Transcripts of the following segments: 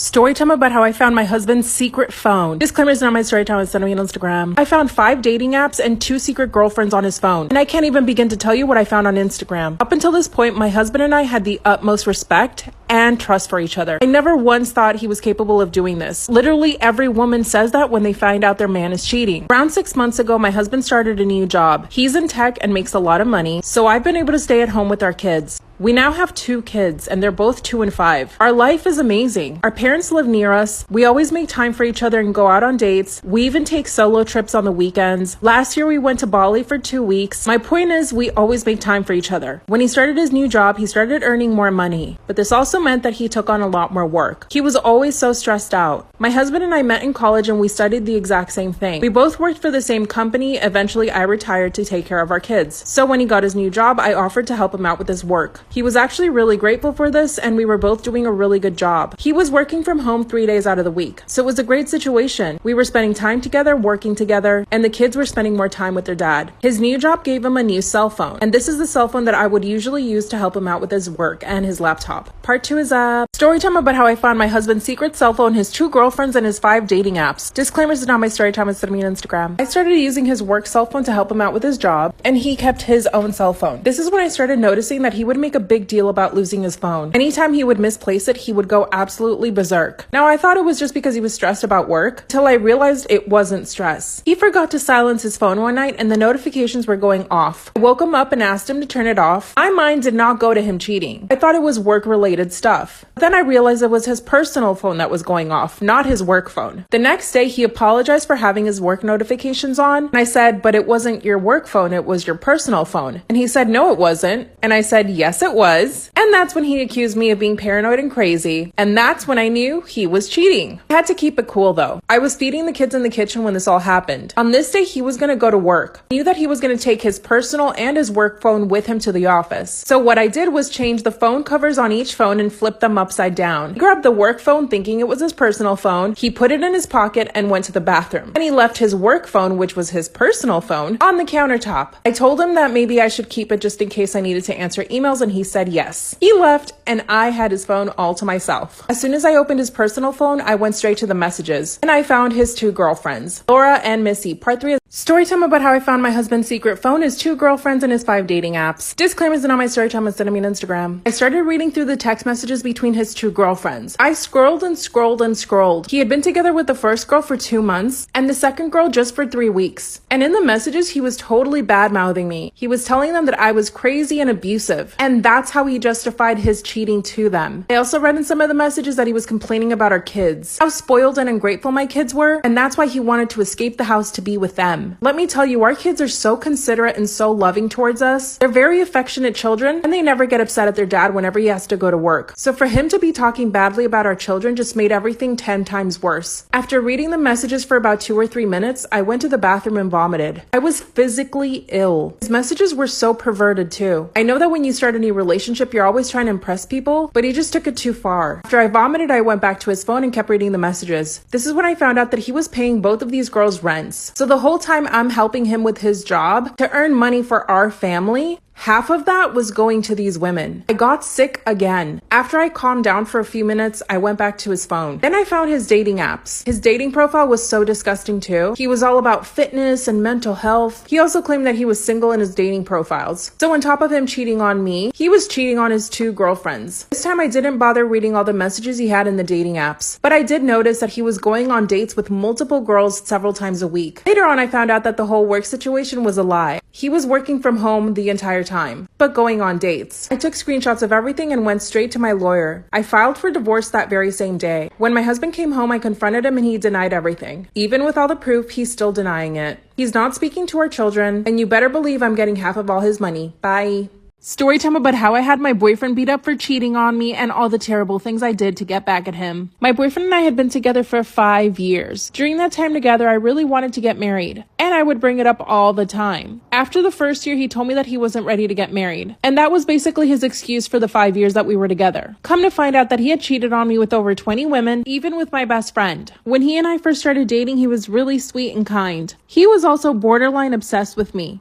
Story time about how I found my husband's secret phone. Disclaimer is not my story time, it's sent me on Instagram. I found 5 dating apps and 2 secret girlfriends on his phone. And I can't even begin to tell you what I found on Instagram. Up until this point, my husband and I had the utmost respect and trust for each other. I never once thought he was capable of doing this. Literally every woman says that when they find out their man is cheating. Around 6 months ago, my husband started a new job. He's in tech and makes a lot of money, so I've been able to stay at home with our kids. We now have 2 kids, and they're both 2 and 5. Our life is amazing. Our parents live near us. We always make time for each other and go out on dates. We even take solo trips on the weekends. Last year, we went to Bali for 2 weeks. My point is, we always make time for each other. When he started his new job, he started earning more money. But this also meant that he took on a lot more work. He was always so stressed out. My husband and I met in college, and we studied the exact same thing. We both worked for the same company. Eventually, I retired to take care of our kids. So when he got his new job, I offered to help him out with his work. He was actually really grateful for this, and we were both doing a really good job. He was working from home 3 days out of the week, so it was a great situation. We were spending time together, working together, and the kids were spending more time with their dad. His new job gave him a new cell phone, and this is the cell phone that I would usually use to help him out with his work and his laptop. Part 2 is up. Story time about how I found my husband's secret cell phone, his 2 girlfriends, and his 5 dating apps. Disclaimers is not my story time, it's sent me on Instagram. I started using his work cell phone to help him out with his job, and he kept his own cell phone. This is when I started noticing that he would make a big deal about losing his phone. Anytime he would misplace it, he would go absolutely berserk. Now, I thought it was just because he was stressed about work, till I realized it wasn't stress. He forgot to silence his phone one night, and the notifications were going off. I woke him up and asked him to turn it off. My mind did not go to him cheating. I thought it was work-related stuff. Then I realized it was his personal phone that was going off, not his work phone. The next day, he apologized for having his work notifications on, and I said, but it wasn't your work phone, it was your personal phone. And he said, no, it wasn't. And I said, yes, it was. And that's when he accused me of being paranoid and crazy. And that's when I knew he was cheating. I had to keep it cool though. I was feeding the kids in the kitchen when this all happened. On this day, he was going to go to work. I knew that he was going to take his personal and his work phone with him to the office. So what I did was change the phone covers on each phone and flip them upside down. He grabbed the work phone thinking it was his personal phone. He put it in his pocket and went to the bathroom. And he left his work phone, which was his personal phone, on the countertop. I told him that maybe I should keep it just in case I needed to answer emails, and he said yes. He left, and I had his phone all to myself. As soon as I opened his personal phone, I went straight to the messages, and I found his 2 girlfriends, Laura and Missy. Part 3 is story time about how I found my husband's secret phone, his 2 girlfriends, and his 5 dating apps. Disclaimers are not my story time, it's sending me on Instagram. I started reading through the text messages between his 2 girlfriends. I scrolled and scrolled and scrolled. He had been together with the first girl for 2 months, and the second girl just for 3 weeks. And in the messages, he was totally bad-mouthing me. He was telling them that I was crazy and abusive, and that's how he justified his cheating to them. I also read in some of the messages that he was complaining about our kids, how spoiled and ungrateful my kids were, and that's why he wanted to escape the house to be with them. Let me tell you, our kids are so considerate and so loving towards us. They're very affectionate children, and they never get upset at their dad whenever he has to go to work. So for him to be talking badly about our children just made everything 10 times worse. After reading the messages for about 2 or 3 minutes, I went to the bathroom and vomited. I was physically ill. His messages were so perverted too. I know that when you start a new relationship, you're always trying to impress people, but he just took it too far. After I vomited, I went back to his phone and kept reading the messages. This is when I found out that he was paying both of these girls rents. So the whole time I'm helping him with his job to earn money for our family, half of that was going to these women. I got sick again. After I calmed down for a few minutes, I went back to his phone. Then I found his dating apps. His dating profile was so disgusting too. He was all about fitness and mental health. He also claimed that he was single in his dating profiles. So on top of him cheating on me, he was cheating on his 2 girlfriends. This time I didn't bother reading all the messages he had in the dating apps, but I did notice that he was going on dates with multiple girls several times a week. Later on, I found out that the whole work situation was a lie. He was working from home the entire time, but going on dates. I took screenshots of everything and went straight to my lawyer. I filed for divorce that very same day. When my husband came home, I confronted him and he denied everything. Even with all the proof, he's still denying it. He's not speaking to our children, and you better believe I'm getting half of all his money. Bye. Story time about how I had my boyfriend beat up for cheating on me and all the terrible things I did to get back at him. My boyfriend and I had been together for 5 years. During that time together, I really wanted to get married, and I would bring it up all the time. After the first year, he told me that he wasn't ready to get married, and that was basically his excuse for the 5 years that we were together. Come to find out that he had cheated on me with over 20 women, even with my best friend. When he and I first started dating, he was really sweet and kind. He was also borderline obsessed with me.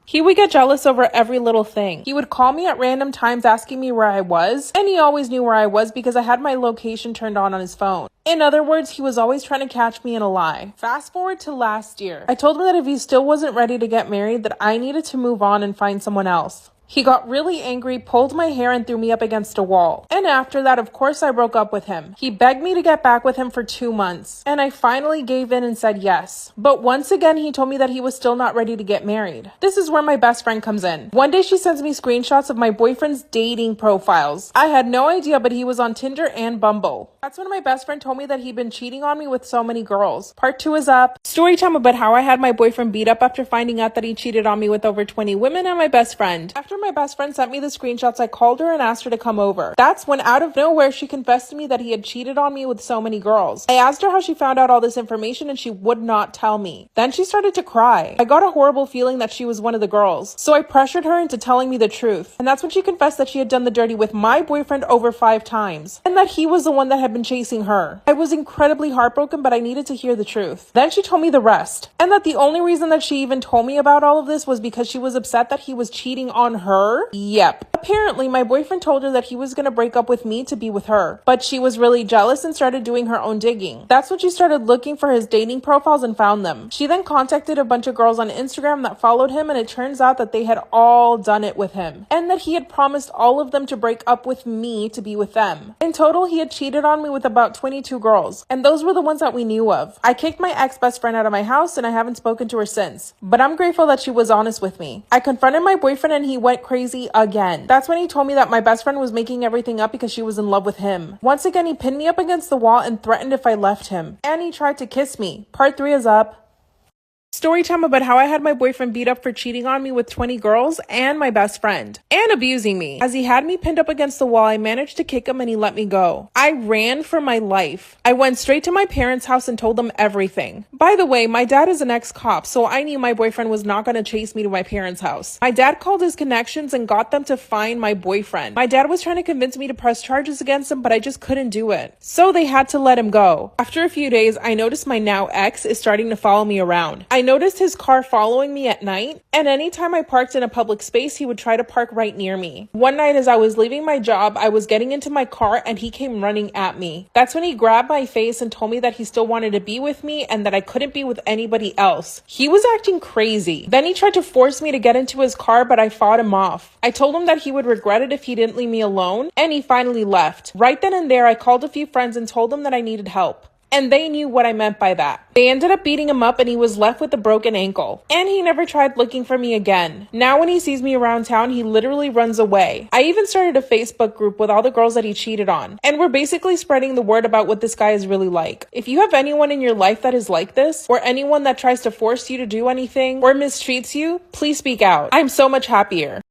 He would get jealous over every little thing. He would call me at random times asking me where I was, and he always knew where I was because I had my location turned on his phone. In other words, he was always trying to catch me in a lie. Fast forward to last year. I told him that if he still wasn't ready to get married, that I needed to move on and find someone else. He got really angry, pulled my hair, and threw me up against a wall. And after that, of course, I broke up with him. He begged me to get back with him for 2 months, and I finally gave in and said yes. But once again, he told me that he was still not ready to get married. This is where my best friend comes in. One day, she sends me screenshots of my boyfriend's dating profiles. I had no idea, but he was on Tinder and Bumble. That's when my best friend told me that he'd been cheating on me with so many girls. Part 2 is up. Story time about how I had my boyfriend beat up after finding out that he cheated on me with over 20 women and my best friend. After my best friend sent me the screenshots, I called her and asked her to come over. That's when out of nowhere, she confessed to me that he had cheated on me with so many girls. I asked her how she found out all this information and she would not tell me. Then she started to cry. I got a horrible feeling that she was one of the girls. So I pressured her into telling me the truth. And that's when she confessed that she had done the dirty with my boyfriend over 5 times. And that he was the one that had been chasing her. I was incredibly heartbroken, but I needed to hear the truth. Then she told me the rest. And that the only reason that she even told me about all of this was because she was upset that he was cheating on her. Yep. Apparently, my boyfriend told her that he was going to break up with me to be with her. But she was really jealous and started doing her own digging. That's when she started looking for his dating profiles and found them. She then contacted a bunch of girls on Instagram that followed him, and it turns out that they had all done it with him. And that he had promised all of them to break up with me to be with them. In total, he had cheated on me with about 22 girls. And those were the ones that we knew of. I kicked my ex-best friend out of my house and I haven't spoken to her since. But I'm grateful that she was honest with me. I confronted my boyfriend and he went crazy again. That's when he told me that my best friend was making everything up because she was in love with him. Once again, he pinned me up against the wall and threatened if I left him. And he tried to kiss me. Part 3 is up. Story time about how I had my boyfriend beat up for cheating on me with 20 girls and my best friend. And abusing me. As he had me pinned up against the wall, I managed to kick him and he let me go. I ran for my life. I went straight to my parents' house and told them everything. By the way, my dad is an ex-cop, so I knew my boyfriend was not going to chase me to my parents' house. My dad called his connections and got them to find my boyfriend. My dad was trying to convince me to press charges against him, but I just couldn't do it. So they had to let him go. After a few days, I noticed my now ex is starting to follow me around. I noticed his car following me at night, and anytime I parked in a public space, he would try to park right near me. One night as I was leaving my job, I was getting into my car and he came running at me. That's when he grabbed my face and told me that he still wanted to be with me and that I couldn't be with anybody else. He was acting crazy. Then he tried to force me to get into his car, but I fought him off. I told him that he would regret it if he didn't leave me alone, and he finally left. Right then and there, I called a few friends and told them that I needed help. And they knew what I meant by that. They ended up beating him up and he was left with a broken ankle. And he never tried looking for me again. Now when he sees me around town, he literally runs away. I even started a Facebook group with all the girls that he cheated on. And we're basically spreading the word about what this guy is really like. If you have anyone in your life that is like this, or anyone that tries to force you to do anything, or mistreats you, please speak out. I'm so much happier.